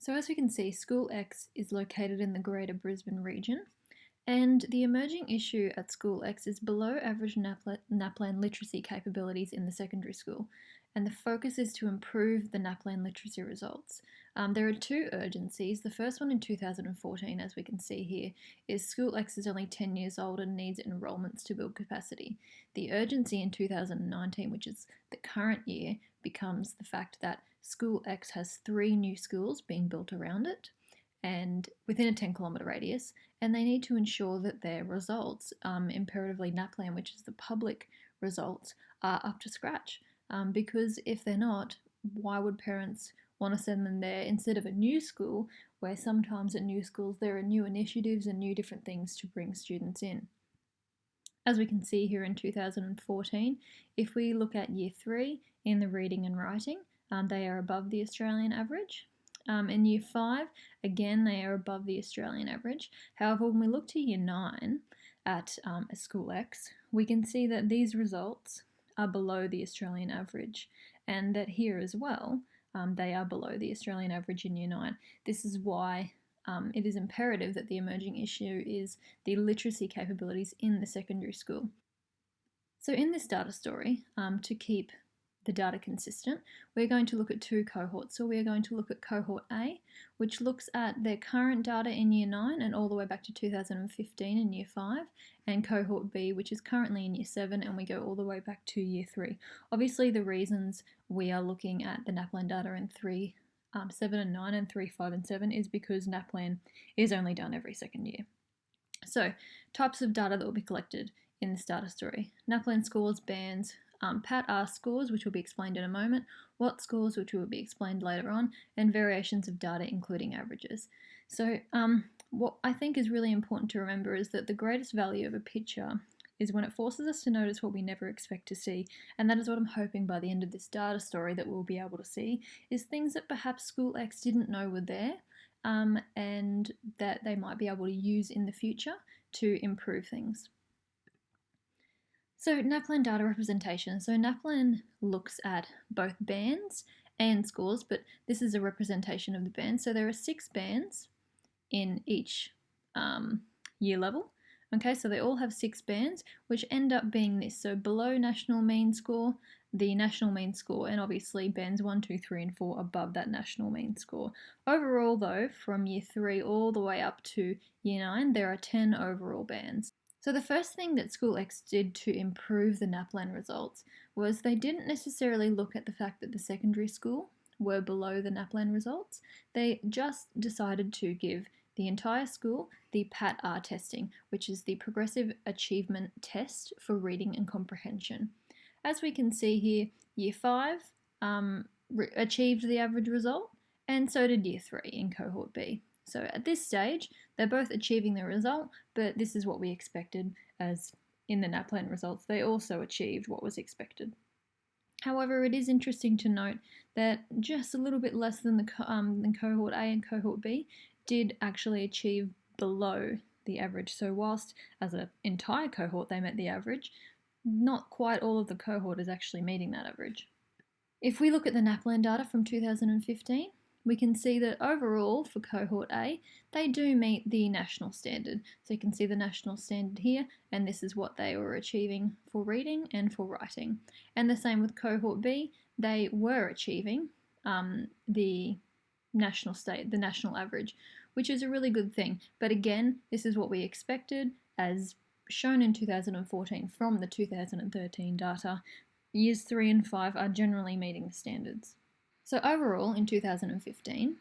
So as we can see, School X is located in the Greater Brisbane region, and the emerging issue at School X is below average NAPLAN literacy capabilities in the secondary school, and the focus is to improve the NAPLAN literacy results. There are two urgencies. The first one in 2014, as we can see here, is School X is only 10 years old and needs enrolments to build capacity. The urgency in 2019, which is the current year, becomes the fact that School X has 3 new schools being built around it and within a 10-kilometre radius, and they need to ensure that their results, imperatively NAPLAN, which is the public results, are up to scratch. Because if they're not, why would parents want to send them there instead of a new school, where sometimes at new schools there are new initiatives and new different things to bring students in? As we can see here in 2014, if we look at Year 3 in the reading and writing, they are above the Australian average. In Year 5, again, they are above the Australian average. However, when we look to Year 9 at School X, we can see that these results are below the Australian average, and that here as well, they are below the Australian average in Year 9. This is why it is imperative that the emerging issue is the literacy capabilities in the secondary school. So in this data story, to keep the data consistent, we're going to look at 2 cohorts. So we're going to look at cohort A, which looks at their current data in Year 9 and all the way back to 2015 in Year 5, and cohort B, which is currently in Year 7, and we go all the way back to Year 3. Obviously, the reasons we are looking at the NAPLAN data in 3, 7 and 9 and 3, 5 and 7 is because NAPLAN is only done every second year. So, types of data that will be collected in this data story: NAPLAN scores, bands, PAT-R scores, which will be explained in a moment, WAT scores, which will be explained later on, and variations of data, including averages. So what I think is really important to remember is that the greatest value of a picture is when it forces us to notice what we never expect to see, and that is what I'm hoping by the end of this data story that we'll be able to see, is things that perhaps School X didn't know were there, and that they might be able to use in the future to improve things. So NAPLAN data representation. So NAPLAN looks at both bands and scores, but this is a representation of the bands. So there are 6 bands in each year level. Okay, so they all have 6 bands, which end up being this. So below national mean score, the national mean score, and obviously bands 1, 2, 3, and 4 above that national mean score. Overall, though, from Year 3 all the way up to Year 9, there are 10 overall bands. So the first thing that School X did to improve the NAPLAN results was they didn't necessarily look at the fact that the secondary school were below the NAPLAN results. They just decided to give the entire school the PAT-R testing, which is the Progressive Achievement Test for Reading and Comprehension. As we can see here, Year 5 achieved the average result, and so did Year 3 in Cohort B. So at this stage, they're both achieving the result, but this is what we expected, as in the NAPLAN results, they also achieved what was expected. However, it is interesting to note that just a little bit less than Cohort A and Cohort B did actually achieve below the average. So whilst as an entire cohort they met the average, not quite all of the cohort is actually meeting that average. If we look at the NAPLAN data from 2015, we can see that overall for Cohort A, they do meet the national standard. So you can see the national standard here, and this is what they were achieving for reading and for writing. And the same with Cohort B, they were achieving the national average, which is a really good thing. But again, this is what we expected, as shown in 2014 from the 2013 data. Years 3 and 5 are generally meeting the standards. So overall, in 2015,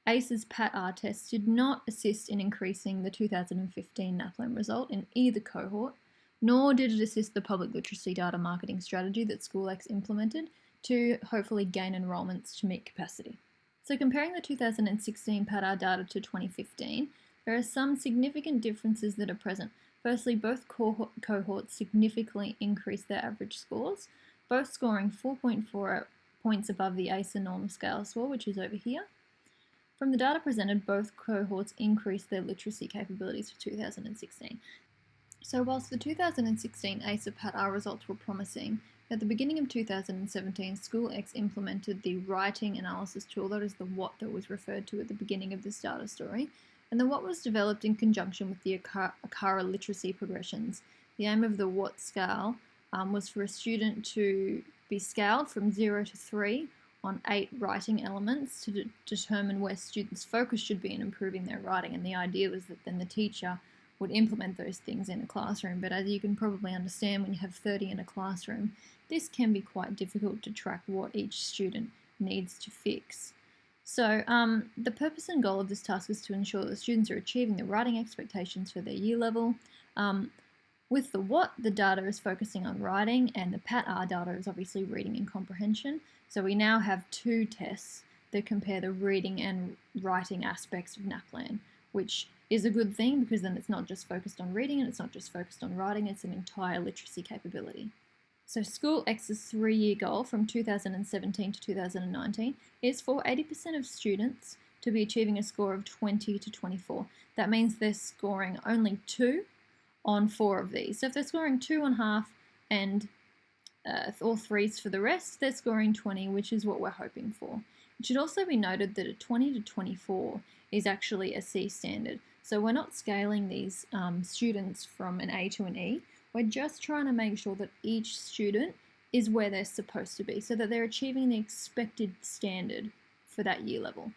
ACE's PAT-R test did not assist in increasing the 2015 NAPLAN result in either cohort, nor did it assist the public literacy data marketing strategy that School X implemented to hopefully gain enrolments to meet capacity. So comparing the 2016 PAT-R data to 2015, there are some significant differences that are present. Firstly, both cohorts significantly increased their average scores, both scoring 4.4 points above the ACE norm scale score, which is over here. From the data presented, both cohorts increased their literacy capabilities for 2016. So whilst the 2016 ACE PAT-R results were promising, At the beginning of 2017, School X implemented the writing analysis tool, that is the what that was referred to at the beginning of this data story, and the what was developed in conjunction with the ACARA literacy progressions. The aim of the what scale was for a student to be scaled from 0 to 3 on 8 writing elements to determine where students' focus should be in improving their writing, and the idea was that then the teacher would implement those things in a classroom. But as you can probably understand, when you have 30 in a classroom, this can be quite difficult to track what each student needs to fix. So the purpose and goal of this task is to ensure that students are achieving the writing expectations for their year level. With the what, the data is focusing on writing, and the PAT-R data is obviously reading and comprehension. So we now have 2 tests that compare the reading and writing aspects of NAPLAN, which is a good thing because then it's not just focused on reading and it's not just focused on writing, it's an entire literacy capability. So School X's 3-year goal from 2017 to 2019 is for 80% of students to be achieving a score of 20 to 24. That means they're scoring only 2 on 4 of these. So if they're scoring 2 on half and all 3s for the rest, they're scoring 20, which is what we're hoping for. It should also be noted that a 20 to 24 is actually a C standard. So we're not scaling these students from an A to an E. We're just trying to make sure that each student is where they're supposed to be, so that they're achieving the expected standard for that year level.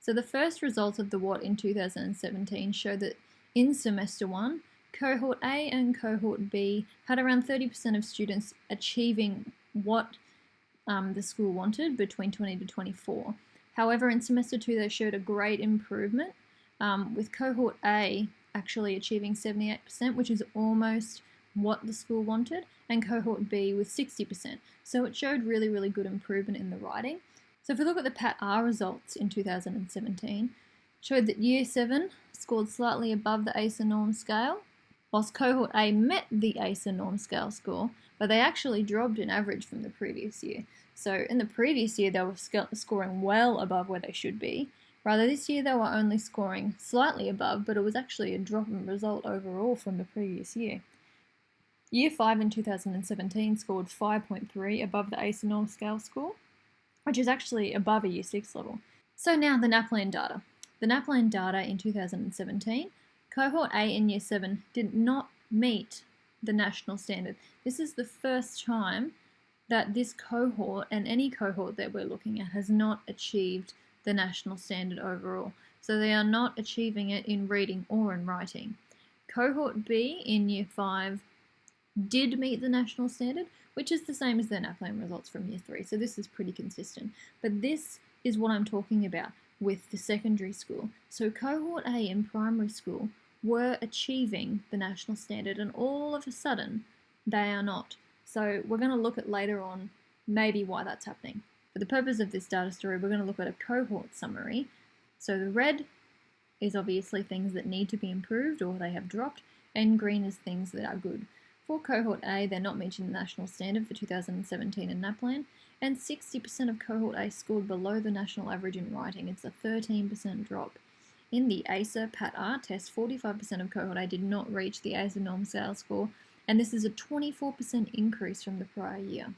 So the first results of the what in 2017 show that in semester 1, cohort A and cohort B had around 30% of students achieving what the school wanted between 20 to 24. However, in semester 2 they showed a great improvement, with cohort A actually achieving 78%, which is almost what the school wanted, and cohort B with 60%. So it showed really, really good improvement in the writing. So if we look at the PAT-R results in 2017, showed that Year 7 scored slightly above the ACER norm scale, whilst cohort A met the ACER norm scale score, but they actually dropped in average from the previous year. So in the previous year they were scoring well above where they should be. Rather, this year they were only scoring slightly above, but it was actually a drop in result overall from the previous year. Year 5 in 2017 scored 5.3 above the ACER norm scale score, which is actually above a Year 6 level. So now the NAPLAN data. The NAPLAN data in 2017, cohort A in Year 7 did not meet the national standard. This is the first time that this cohort, and any cohort that we're looking at, has not achieved the national standard overall. So they are not achieving it in reading or in writing. Cohort B in Year 5 did meet the national standard, which is the same as the NAPLAN results from Year 3. So this is pretty consistent. But this is what I'm talking about with the secondary school. So cohort A in primary school were achieving the national standard, and all of a sudden they are not. So we're going to look at later on maybe why that's happening. For the purpose of this data story, we're going to look at a cohort summary. So the red is obviously things that need to be improved or they have dropped, and green is things that are good. For cohort A, they're not meeting the national standard for 2017 in NAPLAN, and 60% of cohort A scored below the national average in writing. It's a 13% drop. In the ACER PAT-R test, 45% of cohort A did not reach the ACER norm scale score, and this is a 24% increase from the prior year.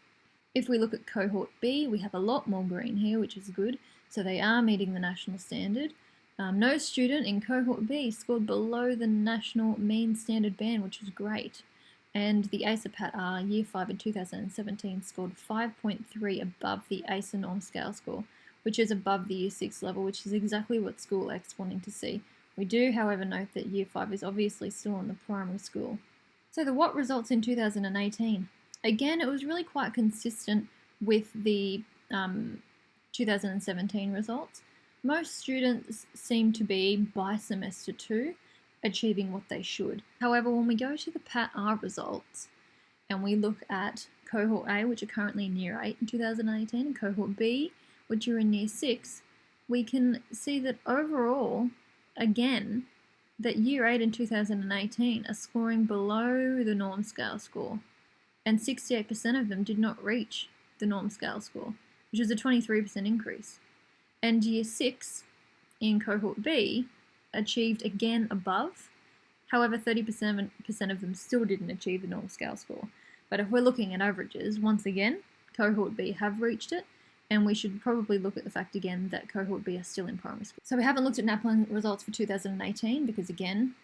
If we look at cohort B, we have a lot more green here, which is good, so they are meeting the national standard. No student in cohort B scored below the national mean standard band, which is great. And the ACER PAT-R Year 5 in 2017 scored 5.3 above the ACER norm scale score, which is above the Year 6 level, which is exactly what School X wanting to see. We do, however, note that Year 5 is obviously still in the primary school. So the what results in 2018? Again, it was really quite consistent with the 2017 results. Most students seem to be, by semester 2, achieving what they should. However, when we go to the PAT-R results and we look at cohort A, which are currently in Year 8 in 2018, and cohort B, which are in Year 6, we can see that overall, again, that Year 8 in 2018 are scoring below the norm scale score, and 68% of them did not reach the norm scale score, which is a 23% increase. And Year 6 in cohort B achieved again above, however 30% of them still didn't achieve the norm scale score. But if we're looking at averages, once again, cohort B have reached it, and we should probably look at the fact again that cohort B are still in primary school. So we haven't looked at NAPLAN results for 2018 because, again,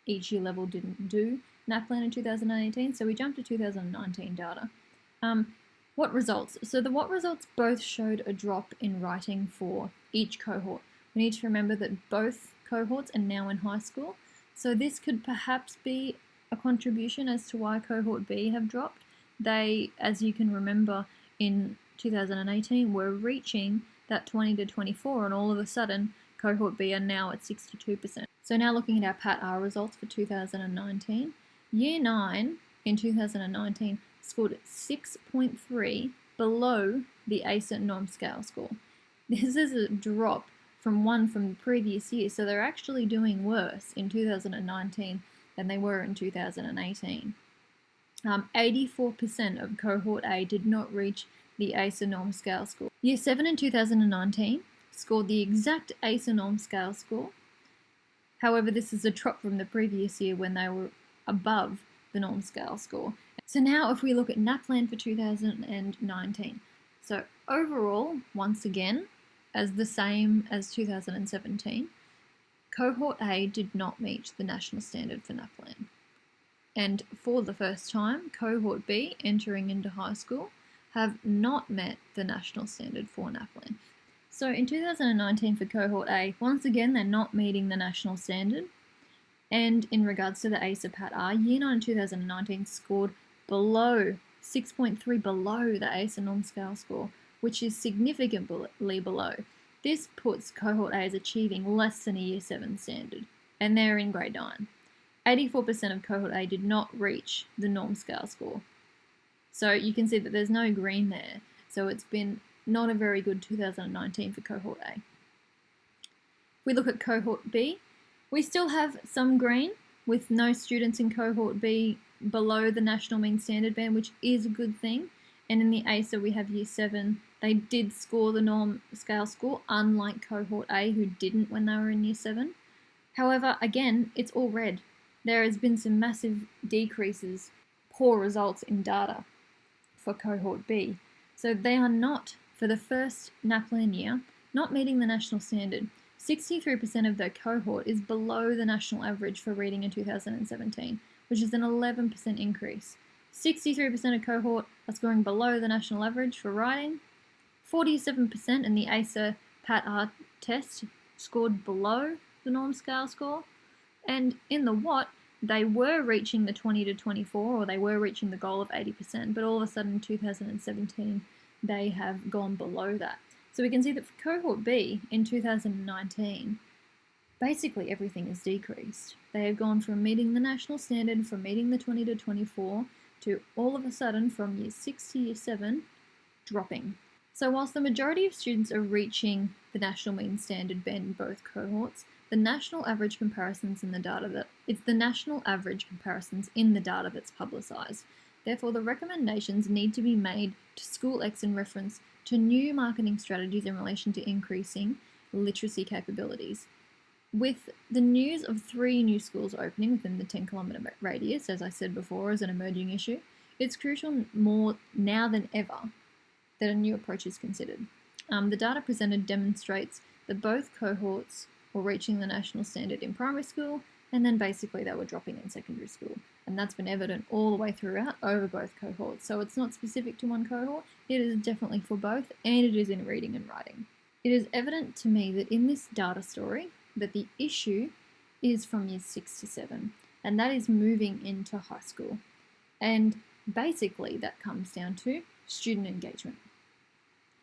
each year level didn't do NAPLAN in 2018, so we jumped to 2019 data. What results? So the what results both showed a drop in writing for each cohort. We need to remember that both cohorts are now in high school, so this could perhaps be a contribution as to why cohort B have dropped. They, as you can remember, in 2018 were reaching that 20 to 24, and all of a sudden cohort B are now at 62%. So now looking at our Pat R results for 2019, Year 9 in 2019 scored at 6.3 below the ACER norm scale score. This is a drop from the previous year, so they're actually doing worse in 2019 than they were in 2018. 84% of cohort A did not reach the ACER norm scale score. Year 7 in 2019 scored the exact ACER norm scale score. However, this is a drop from the previous year when they were above the norm scale score. So now if we look at NAPLAN for 2019, so overall, once again, as the same as 2017, cohort A did not meet the national standard for NAPLAN. And for the first time, cohort B entering into high school have not met the national standard for NAPLAN. So in 2019 for cohort A, once again, they're not meeting the national standard. And in regards to the ACER Pat R, Year 9 in 2019 scored below, 6.3 below the ACER norm scale score, which is significantly below. This puts cohort A as achieving less than a Year 7 standard, and they're in grade 9. 84% of cohort A did not reach the norm scale score. So you can see that there's no green there. So it's been not a very good 2019 for cohort A. If we look at cohort B, we still have some green with no students in cohort B below the national mean standard band, which is a good thing. And in the ACER, we have Year 7. They did score the norm scale score, unlike cohort A, who didn't when they were in Year 7. However, again, it's all red. There has been some massive decreases, poor results in data for cohort B. So they are not, for the first NAPLAN year, not meeting the national standard. 63% of their cohort is below the national average for reading in 2017, which is an 11% increase. 63% of cohort are scoring below the national average for writing. 47% in the ACER Pat R test scored below the norm scale score. And in the what, they were reaching the 20 to 24, or they were reaching the goal of 80%, but all of a sudden in 2017, they have gone below that. So we can see that for cohort B in 2019, basically everything is decreased. They have gone from meeting the national standard, from meeting the 20 to 24, to all of a sudden from Year 6 to Year 7, dropping. So whilst the majority of students are reaching the national mean standard band in both cohorts, the national average comparisons in the data it's the national average comparisons in the data that's publicised. Therefore, the recommendations need to be made to School X in reference to new marketing strategies in relation to increasing literacy capabilities. With the news of 3 new schools opening within the 10-kilometre radius, as I said before, as an emerging issue, it's crucial more now than ever that a new approach is considered. The data presented demonstrates that both cohorts were reaching the national standard in primary school, and then basically they were dropping in secondary school. And that's been evident all the way throughout over both cohorts. So it's not specific to one cohort, it is definitely for both, and it is in reading and writing. It is evident to me that in this data story, that the issue is from Years 6 to 7, and that is moving into high school. And basically that comes down to student engagement.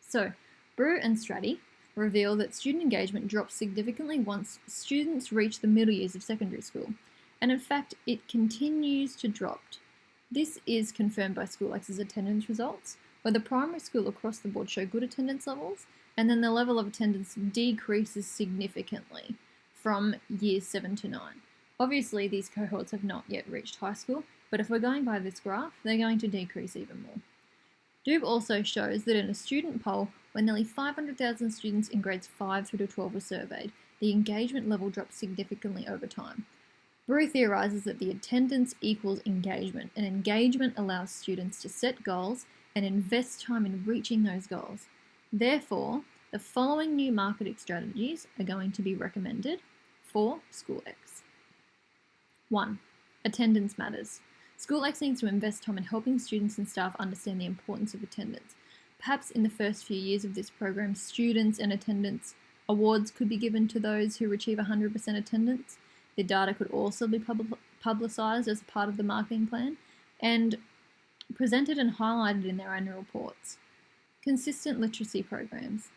So, Brew and Stratty reveal that student engagement drops significantly once students reach the middle years of secondary school, and in fact it continues to drop. This is confirmed by School X's attendance results, where the primary school across the board show good attendance levels, and then the level of attendance decreases significantly from Years 7 to 9. Obviously these cohorts have not yet reached high school, but if we're going by this graph, they're going to decrease even more. Doob also shows that in a student poll, when nearly 500,000 students in grades 5 through to 12 were surveyed, the engagement level dropped significantly over time. Brew theorises that the attendance equals engagement, and engagement allows students to set goals and invest time in reaching those goals. Therefore, the following new marketing strategies are going to be recommended for School X. 1. Attendance matters. School X needs to invest time in helping students and staff understand the importance of attendance. Perhaps in the first few years of this program, students and attendance awards could be given to those who achieve 100% attendance. The data could also be publicised as part of the marketing plan and presented and highlighted in their annual reports. Consistent literacy programs.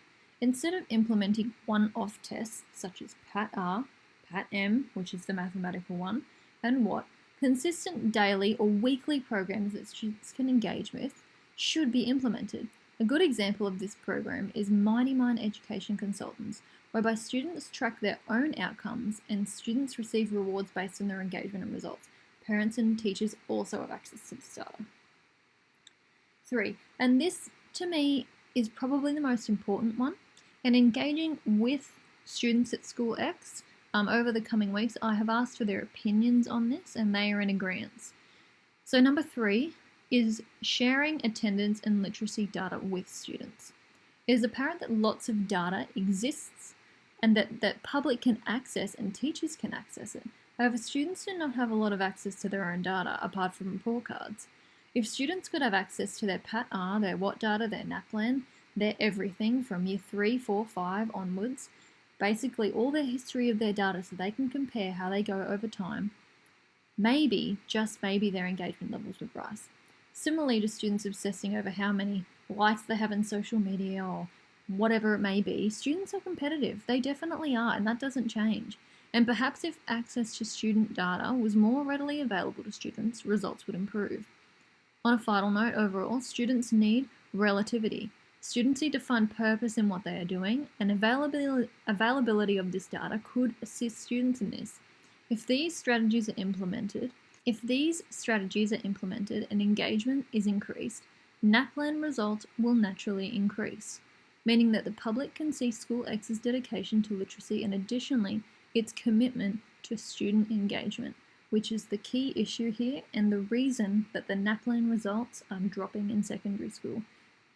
Instead of implementing one-off tests such as PAT-R, PAT-M, which is the mathematical one, and WHAT, consistent daily or weekly programs that students can engage with should be implemented. A good example of this program is Mighty Mind Education Consultants, whereby students track their own outcomes and students receive rewards based on their engagement and results. Parents and teachers also have access to this data. 3, and this to me is probably the most important one, and engaging with students at School X over the coming weeks, I have asked for their opinions on this and they are in agreement. So number 3 is sharing attendance and literacy data with students. It is apparent that lots of data exists and that public can access and teachers can access it. However, students do not have a lot of access to their own data apart from report cards. If students could have access to their PAT-R, their WHAT data, their NAPLAN, their everything from year 3, 4, 5 onwards, basically all their history of their data so they can compare how they go over time, maybe, just maybe, their engagement levels would rise. Similarly to students obsessing over how many likes they have in social media or whatever it may be, students are competitive. They definitely are, and that doesn't change. And perhaps if access to student data was more readily available to students, results would improve. On a final note, overall, students need relativity. Students need to find purpose in what they are doing, and availability of this data could assist students in this. If these strategies are implemented and engagement is increased, NAPLAN results will naturally increase, meaning that the public can see School X's dedication to literacy and additionally its commitment to student engagement, which is the key issue here and the reason that the NAPLAN results are dropping in secondary school.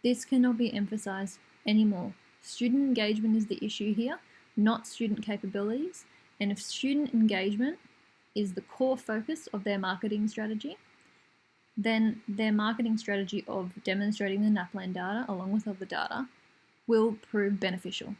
This cannot be emphasised anymore. Student engagement is the issue here, not student capabilities, and if student engagement is the core focus of their marketing strategy, then their marketing strategy of demonstrating the NAPLAN data along with other data will prove beneficial.